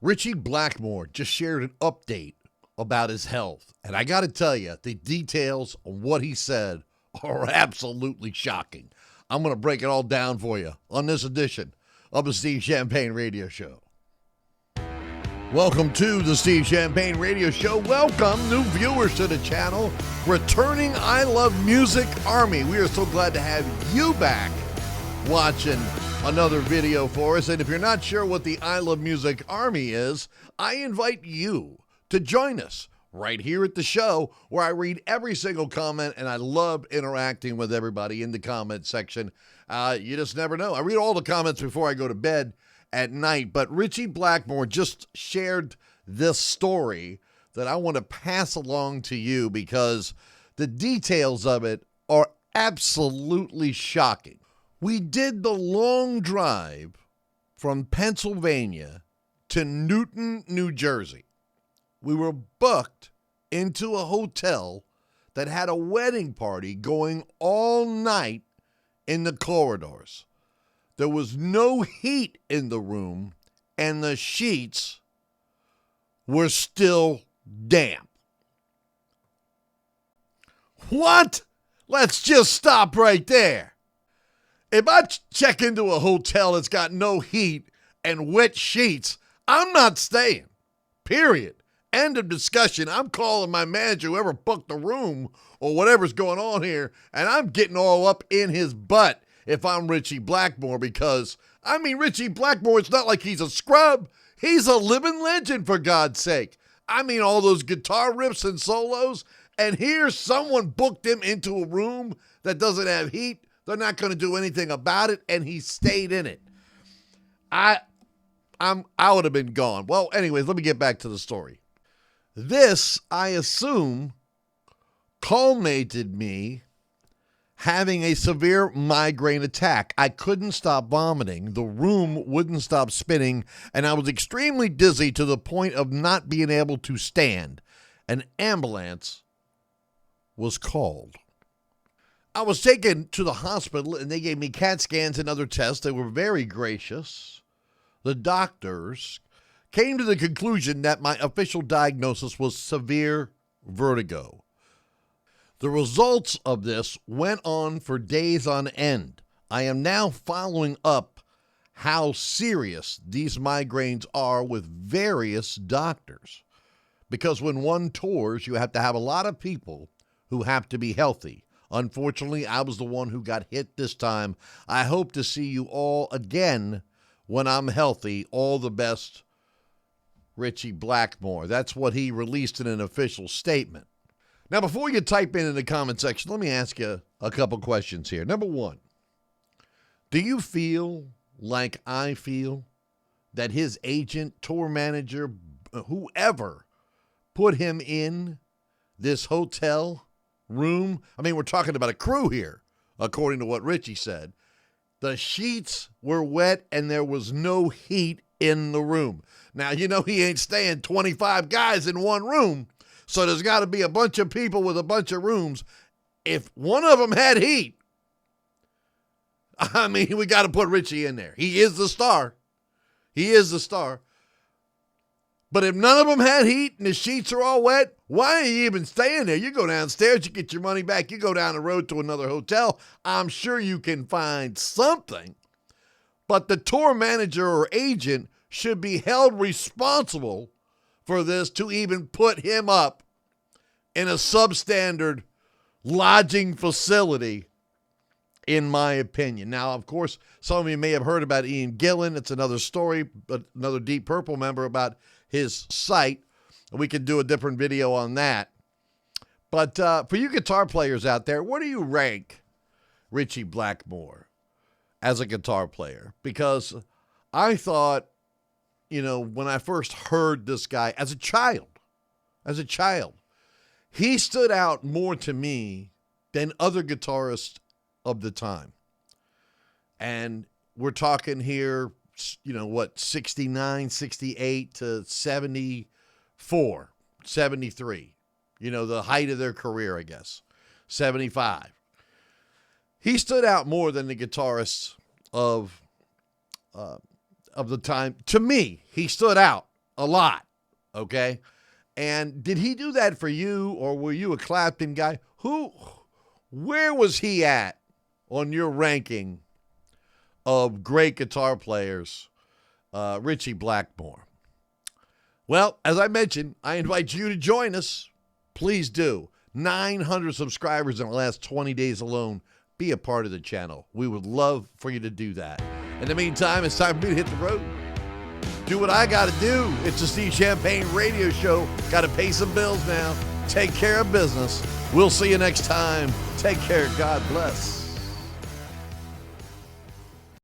Ritchie Blackmore just shared an update about his health. And I got to tell you, the details of what he said are absolutely shocking. I'm going to break it all down for you on this edition of the Steve Champagne Radio Show. Welcome to the Steve Champagne Radio Show. Welcome, new viewers to the channel. Returning I Love Music Army. We are so glad to have you back watching another video for us. And if you're not sure what the I Love Music Army is, I invite you to join us right here at the show, where I read every single comment, and I love interacting with everybody in the comment section. You just never know. I read all the comments before I go to bed at night, but Ritchie Blackmore just shared this story that I want to pass along to you because the details of it are absolutely shocking. We did the long drive from Pennsylvania to Newton, New Jersey. We were booked into a hotel that had a wedding party going all night in the corridors. There was no heat in the room, and the sheets were still damp. What? Let's just stop right there. If I check into a hotel that's got no heat and wet sheets, I'm not staying. Period. End of discussion. I'm calling my manager, whoever booked the room or whatever's going on here, and I'm getting all up in his butt if I'm Ritchie Blackmore, because, Ritchie Blackmore, it's not like he's a scrub. He's a living legend, for God's sake. All those guitar riffs and solos, and here's someone booked him into a room that doesn't have heat. They're not going to do anything about it, and he stayed in it. I would have been gone. Well, anyways, let me get back to the story. This, I assume, culminated me having a severe migraine attack. I couldn't stop vomiting. The room wouldn't stop spinning, and I was extremely dizzy to the point of not being able to stand. An ambulance was called. I was taken to the hospital, and they gave me CAT scans and other tests. They were very gracious. The doctors came to the conclusion that my official diagnosis was severe vertigo. The results of this went on for days on end. I am now following up how serious these migraines are with various doctors. Because when one tours, you have to have a lot of people who have to be healthy. Unfortunately, I was the one who got hit this time. I hope to see you all again when I'm healthy. All the best, Ritchie Blackmore. That's what he released in an official statement. Now, before you type in the comment section, let me ask you a couple questions here. Number one, do you feel like I feel that his agent, tour manager, whoever put him in this hotel room? We're talking about a crew here, according to what Ritchie said. The sheets were wet and there was no heat in the room. Now, he ain't staying 25 guys in one room. So there's got to be a bunch of people with a bunch of rooms. If one of them had heat, we got to put Ritchie in there. He is the star. He is the star. But if none of them had heat and the sheets are all wet, why are you even staying there? You go downstairs, you get your money back, you go down the road to another hotel. I'm sure you can find something. But the tour manager or agent should be held responsible for this to even put him up in a substandard lodging facility, in my opinion. Now, of course, some of you may have heard about Ian Gillan. It's another story, but another Deep Purple member about his site. We could do a different video on that. But for you guitar players out there, where do you rank Ritchie Blackmore as a guitar player? Because I thought, when I first heard this guy as a child, he stood out more to me than other guitarists of the time. And we're talking here, 69, 68 to 74, 73, the height of their career, I guess, 75. He stood out more than the guitarists of the time. To me, he stood out A lot, okay? And did he do that for you, or were you a Clapton guy? Where was he at on your ranking of great guitar players, Ritchie Blackmore? Well, as I mentioned, I invite you to join us. Please do. 900 subscribers in the last 20 days alone. Be a part of the channel. We would love for you to do that. In the meantime, it's time for me to hit the road. Do what I got to do. It's the Steve Champagne Radio Show. Got to pay some bills now. Take care of business. We'll see you next time. Take care. God bless.